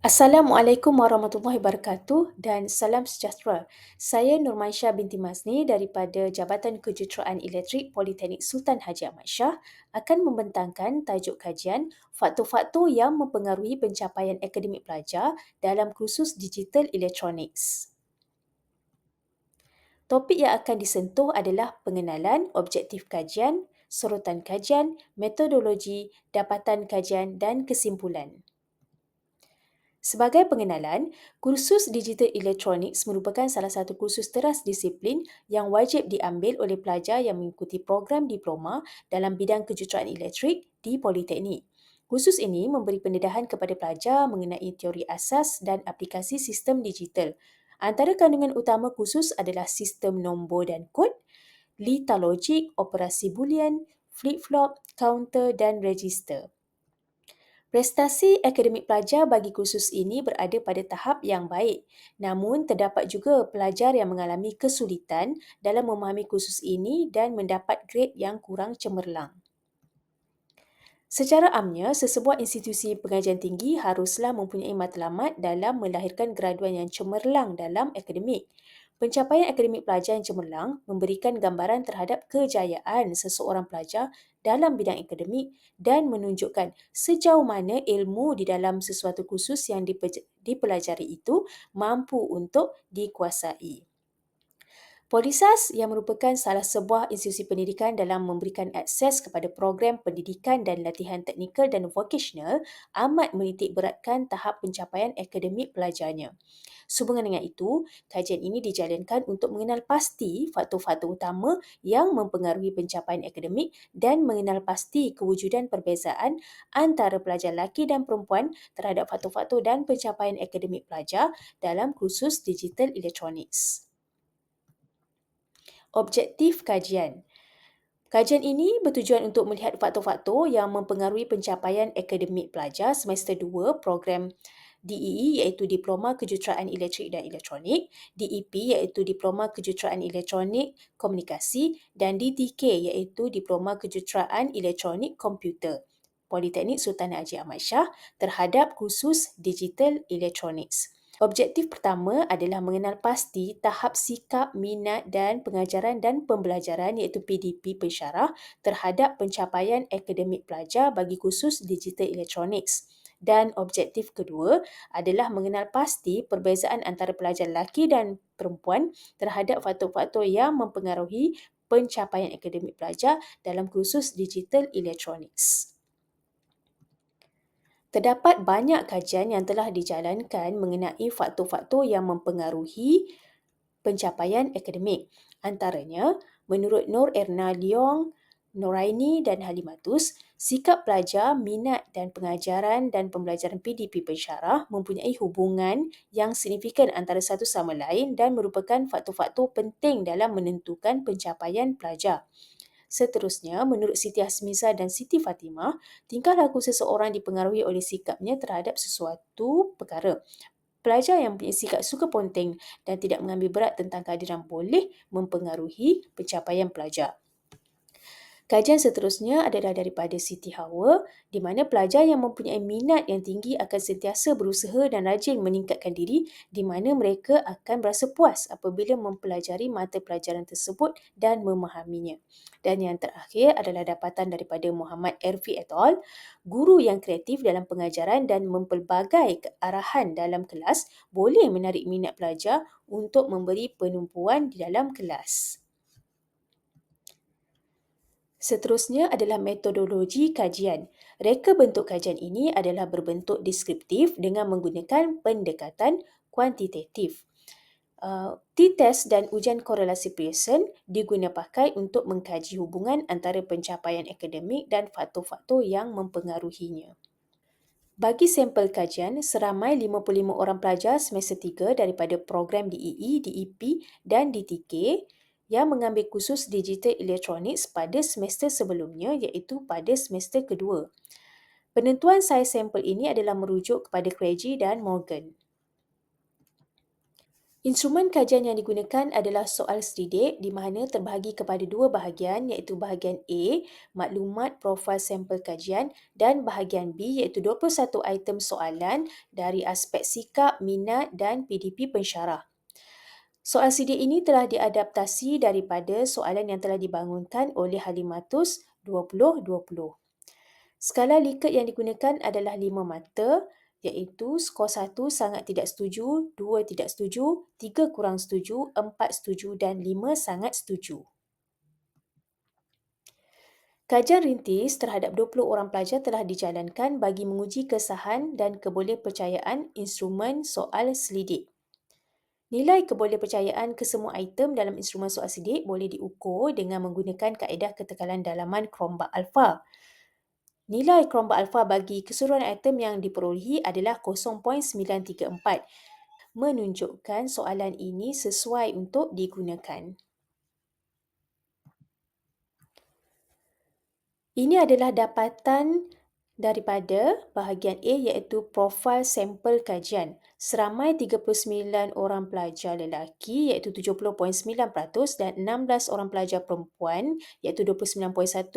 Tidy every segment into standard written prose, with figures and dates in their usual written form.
Assalamualaikum warahmatullahi wabarakatuh dan salam sejahtera. Saya Nurmansyah binti Mazni daripada Jabatan Kejuruteraan Elektrik Politeknik Sultan Haji Ahmad Shah akan membentangkan tajuk kajian faktor-faktor yang mempengaruhi pencapaian akademik pelajar dalam kursus digital Electronics. Topik yang akan disentuh adalah pengenalan objektif kajian, sorotan kajian, metodologi, dapatan kajian dan kesimpulan. Sebagai pengenalan, kursus Digital Electronics merupakan salah satu kursus teras disiplin yang wajib diambil oleh pelajar yang mengikuti program diploma dalam bidang kejuruteraan elektrik di Politeknik. Kursus ini memberi pendedahan kepada pelajar mengenai teori asas dan aplikasi sistem digital. Antara kandungan utama kursus adalah sistem nombor dan kod, lita logik, operasi boolean, flip-flop, counter dan register. Prestasi akademik pelajar bagi kursus ini berada pada tahap yang baik. Namun, terdapat juga pelajar yang mengalami kesulitan dalam memahami kursus ini dan mendapat grade yang kurang cemerlang. Secara amnya, sesebuah institusi pengajian tinggi haruslah mempunyai matlamat dalam melahirkan graduan yang cemerlang dalam akademik. Pencapaian akademik pelajar yang cemerlang memberikan gambaran terhadap kejayaan seseorang pelajar dalam bidang akademik dan menunjukkan sejauh mana ilmu di dalam sesuatu kursus yang dipelajari itu mampu untuk dikuasai. Polisas yang merupakan salah sebuah institusi pendidikan dalam memberikan akses kepada program pendidikan dan latihan teknikal dan vocational amat menitik beratkan tahap pencapaian akademik pelajarnya. Sehubungan dengan itu, kajian ini dijalankan untuk mengenal pasti faktor-faktor utama yang mempengaruhi pencapaian akademik dan mengenal pasti kewujudan perbezaan antara pelajar lelaki dan perempuan terhadap faktor-faktor dan pencapaian akademik pelajar dalam kursus Digital Electronics. Objektif kajian. Kajian ini bertujuan untuk melihat faktor-faktor yang mempengaruhi pencapaian akademik pelajar semester 2 program DEE iaitu Diploma Kejuruteraan Elektrik dan Elektronik, DEP iaitu Diploma Kejuruteraan Elektronik Komunikasi dan DTK iaitu Diploma Kejuruteraan Elektronik Komputer. Politeknik Sultan Haji Ahmad Shah terhadap kursus Digital Electronics. Objektif pertama adalah mengenal pasti tahap sikap, minat dan pengajaran dan pembelajaran iaitu PDP pensyarah terhadap pencapaian akademik pelajar bagi kursus Digital Electronics. Dan objektif kedua adalah mengenal pasti perbezaan antara pelajar lelaki dan perempuan terhadap faktor-faktor yang mempengaruhi pencapaian akademik pelajar dalam kursus Digital Electronics. Terdapat banyak kajian yang telah dijalankan mengenai faktor-faktor yang mempengaruhi pencapaian akademik. Antaranya, menurut Nur Erna Leong, Noraini dan Halimatus, sikap pelajar, minat dan pengajaran dan pembelajaran PDP pensyarah mempunyai hubungan yang signifikan antara satu sama lain dan merupakan faktor-faktor penting dalam menentukan pencapaian pelajar. Seterusnya, menurut Siti Hasmiza dan Siti Fatimah, tingkah laku seseorang dipengaruhi oleh sikapnya terhadap sesuatu perkara. Pelajar yang mempunyai sikap suka ponteng dan tidak mengambil berat tentang kehadiran boleh mempengaruhi pencapaian pelajar. Kajian seterusnya adalah daripada Siti Hawa, di mana pelajar yang mempunyai minat yang tinggi akan sentiasa berusaha dan rajin meningkatkan diri, di mana mereka akan berasa puas apabila mempelajari mata pelajaran tersebut dan memahaminya. Dan yang terakhir adalah dapatan daripada Muhammad Erfi et al. Guru yang kreatif dalam pengajaran dan mempelbagai arahan dalam kelas boleh menarik minat pelajar untuk memberi penumpuan di dalam kelas. Seterusnya adalah metodologi kajian. Reka bentuk kajian ini adalah berbentuk deskriptif dengan menggunakan pendekatan kuantitatif. T-test dan ujian korelasi Pearson diguna pakai untuk mengkaji hubungan antara pencapaian akademik dan faktor-faktor yang mempengaruhinya. Bagi sampel kajian, seramai 55 orang pelajar semester 3 daripada program DEE, DEP dan DTK yang mengambil kursus Digital Electronics pada semester sebelumnya iaitu pada semester kedua. Penentuan saiz sampel ini adalah merujuk kepada Craigie dan Morgan. Instrumen kajian yang digunakan adalah soal selidik di mana terbahagi kepada dua bahagian iaitu bahagian A, maklumat profil sampel kajian dan bahagian B iaitu 21 item soalan dari aspek sikap, minat dan PDP pensyarah. Soal selidik ini telah diadaptasi daripada soalan yang telah dibangunkan oleh Halimatus 2020. Skala Likert yang digunakan adalah 5 mata iaitu skor 1 sangat tidak setuju, 2 tidak setuju, 3 kurang setuju, 4 setuju dan 5 sangat setuju. Kajian rintis terhadap 20 orang pelajar telah dijalankan bagi menguji kesahan dan kebolehpercayaan instrumen soal selidik. Nilai kebolehpercayaan kesemua item dalam instrumen soal selidik boleh diukur dengan menggunakan kaedah ketekalan dalaman Cronbach alpha. Nilai Cronbach alpha bagi keseluruhan item yang diperolehi adalah 0.934, menunjukkan soalan ini sesuai untuk digunakan. Ini adalah dapatan daripada bahagian A iaitu profil sampel kajian. Seramai 39 orang pelajar lelaki iaitu 70.9% dan 16 orang pelajar perempuan iaitu 29.1%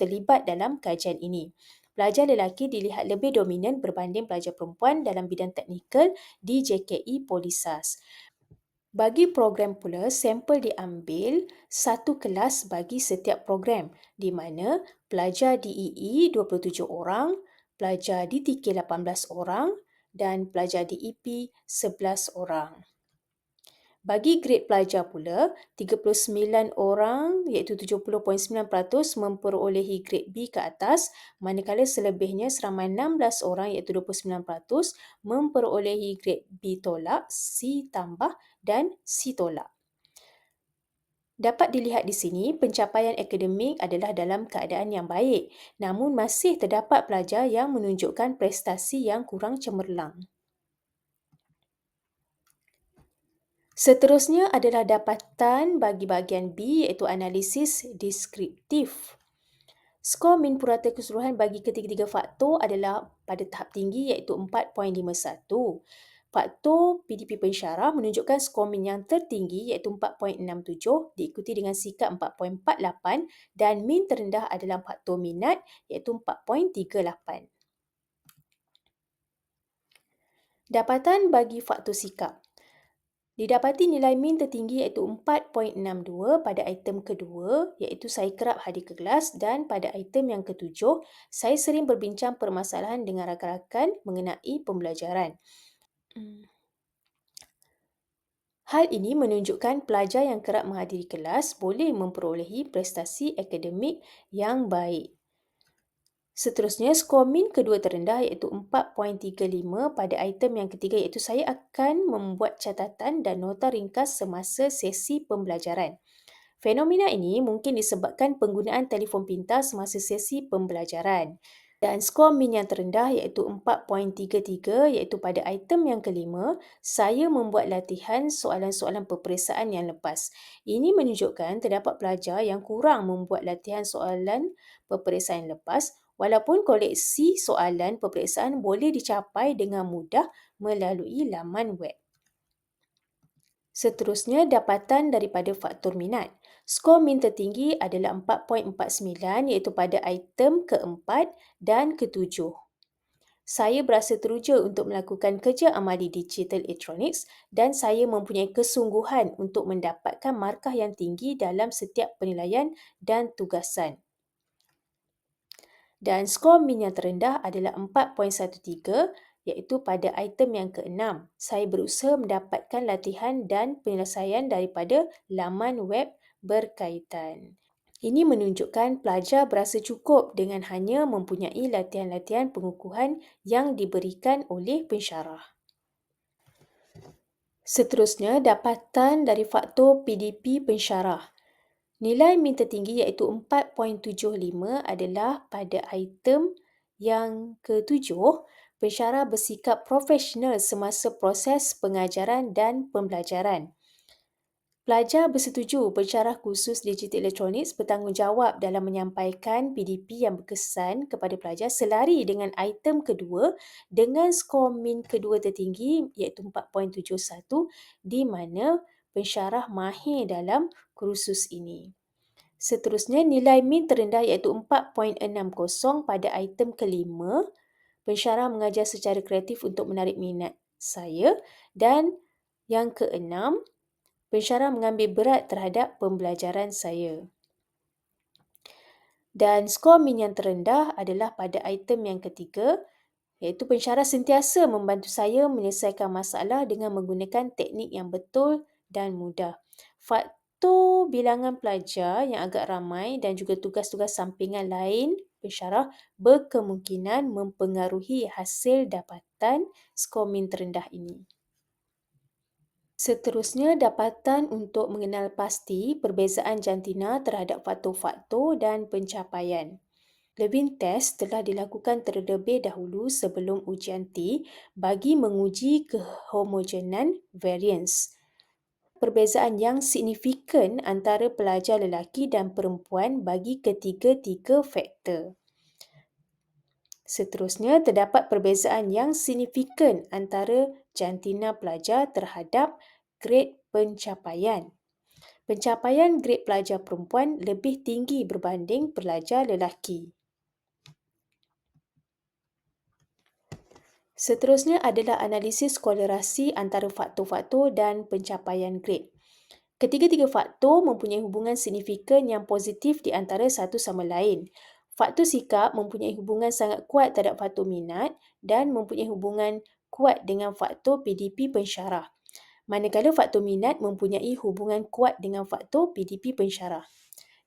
terlibat dalam kajian ini. Pelajar lelaki dilihat lebih dominan berbanding pelajar perempuan dalam bidang teknikal di JKE Polisas. Bagi program pula, sampel diambil satu kelas bagi setiap program di mana pelajar DEE 27 orang, pelajar DTK 18 orang dan pelajar DEP 11 orang. Bagi grade pelajar pula, 39 orang iaitu 70.9% memperolehi grade B ke atas, manakala selebihnya seramai 16 orang iaitu 29% memperolehi grade B tolak, C tambah dan C tolak. Dapat dilihat di sini, pencapaian akademik adalah dalam keadaan yang baik, namun masih terdapat pelajar yang menunjukkan prestasi yang kurang cemerlang. Seterusnya adalah dapatan bagi bahagian B iaitu analisis deskriptif. Skor min purata keseluruhan bagi ketiga-tiga faktor adalah pada tahap tinggi iaitu 4.51. Faktor PDP pensyarah menunjukkan skor min yang tertinggi iaitu 4.67 diikuti dengan sikap 4.48 dan min terendah adalah faktor minat iaitu 4.38. Dapatan bagi faktor sikap. Didapati nilai min tertinggi iaitu 4.62 pada item kedua iaitu saya kerap hadir ke kelas dan pada item yang ketujuh saya sering berbincang permasalahan dengan rakan-rakan mengenai pembelajaran. Hal ini menunjukkan pelajar yang kerap menghadiri kelas boleh memperolehi prestasi akademik yang baik. Seterusnya, skor min kedua terendah iaitu 4.35 pada item yang ketiga iaitu saya akan membuat catatan dan nota ringkas semasa sesi pembelajaran. Fenomena ini mungkin disebabkan penggunaan telefon pintar semasa sesi pembelajaran. Dan skor min yang terendah iaitu 4.33 iaitu pada item yang kelima, saya membuat latihan soalan-soalan peperiksaan yang lepas. Ini menunjukkan terdapat pelajar yang kurang membuat latihan soalan peperiksaan yang lepas walaupun koleksi soalan peperiksaan boleh dicapai dengan mudah melalui laman web. Seterusnya, dapatan daripada faktor minat. Skor min tertinggi adalah 4.49 iaitu pada item keempat dan ketujuh. Saya berasa teruja untuk melakukan kerja amali digital electronics dan saya mempunyai kesungguhan untuk mendapatkan markah yang tinggi dalam setiap penilaian dan tugasan. Dan skor min yang terendah adalah 4.13 iaitu pada item yang keenam. Saya berusaha mendapatkan latihan dan penyelesaian daripada laman web berkaitan. Ini menunjukkan pelajar berasa cukup dengan hanya mempunyai latihan-latihan pengukuhan yang diberikan oleh pensyarah. Seterusnya, dapatan dari faktor PDP pensyarah. Nilai min tertinggi iaitu 4.75 adalah pada item yang ketujuh, pensyarah bersikap profesional semasa proses pengajaran dan pembelajaran. Pelajar bersetuju pensyarah kursus digital elektronik bertanggungjawab dalam menyampaikan PDP yang berkesan kepada pelajar selari dengan item kedua dengan skor min kedua tertinggi iaitu 4.71 di mana pensyarah mahir dalam kursus ini. Seterusnya, nilai min terendah iaitu 4.60 pada item kelima. Pensyarah mengajar secara kreatif untuk menarik minat saya. Dan yang keenam, pensyarah mengambil berat terhadap pembelajaran saya. Dan skor min yang terendah adalah pada item yang ketiga, iaitu pensyarah sentiasa membantu saya menyelesaikan masalah dengan menggunakan teknik yang betul dan mudah. Faktor bilangan pelajar yang agak ramai dan juga tugas-tugas sampingan lain pensyarah berkemungkinan mempengaruhi hasil dapatan skor min terendah ini. Seterusnya, dapatan untuk mengenal pasti perbezaan jantina terhadap faktor-faktor dan pencapaian. Levin test telah dilakukan terlebih dahulu sebelum ujian T bagi menguji kehomogenan variance. Perbezaan yang signifikan antara pelajar lelaki dan perempuan bagi ketiga-tiga faktor. Seterusnya, terdapat perbezaan yang signifikan antara jantina pelajar terhadap grade pencapaian. Pencapaian grade pelajar perempuan lebih tinggi berbanding pelajar lelaki. Seterusnya adalah analisis kolerasi antara faktor-faktor dan pencapaian grade. Ketiga-tiga faktor mempunyai hubungan signifikan yang positif di antara satu sama lain. Faktor sikap mempunyai hubungan sangat kuat terhadap faktor minat dan mempunyai hubungan kuat dengan faktor PDP pensyarah. Manakala faktor minat mempunyai hubungan kuat dengan faktor PDP pensyarah.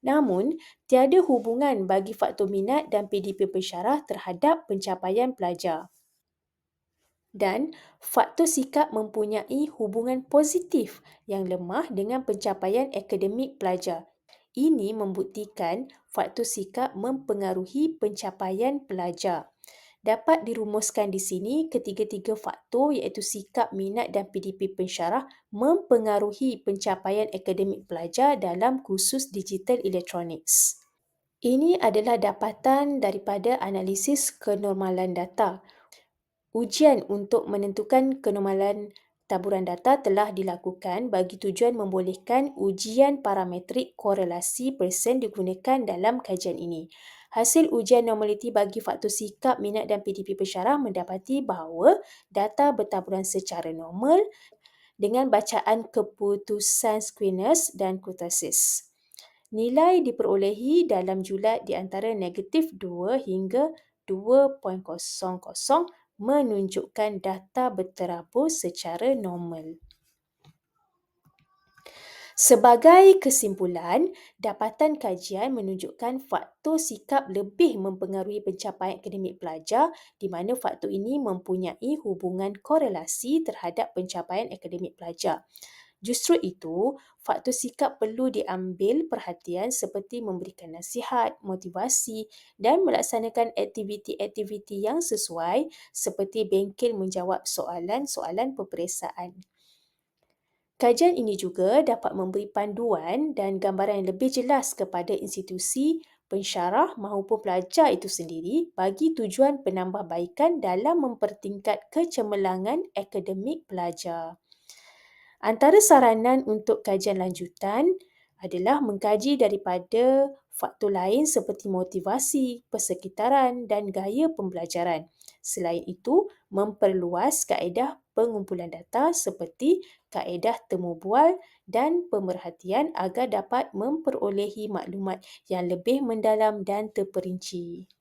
Namun, tiada hubungan bagi faktor minat dan PDP pensyarah terhadap pencapaian pelajar. Dan faktor sikap mempunyai hubungan positif yang lemah dengan pencapaian akademik pelajar. Ini membuktikan faktor sikap mempengaruhi pencapaian pelajar. Dapat dirumuskan di sini ketiga-tiga faktor iaitu sikap, minat dan PDP pensyarah mempengaruhi pencapaian akademik pelajar dalam kursus digital electronics. Ini adalah dapatan daripada analisis kenormalan data. Ujian untuk menentukan kenormalan taburan data telah dilakukan bagi tujuan membolehkan ujian parametrik korelasi persen digunakan dalam kajian ini. Hasil ujian normaliti bagi faktor sikap, minat dan PDP pensyarah mendapati bahawa data bertaburan secara normal dengan bacaan keputusan Squeenness dan kurtosis. Nilai diperolehi dalam julat di antara negatif 2 hingga 2.00 menunjukkan data berterabur secara normal. Sebagai kesimpulan, dapatan kajian menunjukkan faktor sikap lebih mempengaruhi pencapaian akademik pelajar di mana faktor ini mempunyai hubungan korelasi terhadap pencapaian akademik pelajar. Justru itu, faktor sikap perlu diambil perhatian seperti memberikan nasihat, motivasi dan melaksanakan aktiviti-aktiviti yang sesuai seperti bengkel menjawab soalan-soalan peperiksaan. Kajian ini juga dapat memberi panduan dan gambaran yang lebih jelas kepada institusi, pensyarah maupun pelajar itu sendiri bagi tujuan penambahbaikan dalam mempertingkat kecemerlangan akademik pelajar. Antara saranan untuk kajian lanjutan adalah mengkaji daripada faktor lain seperti motivasi, persekitaran dan gaya pembelajaran. Selain itu, memperluas kaedah pengumpulan data seperti kaedah temu bual dan pemerhatian agar dapat memperolehi maklumat yang lebih mendalam dan terperinci.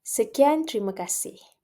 Sekian, terima kasih.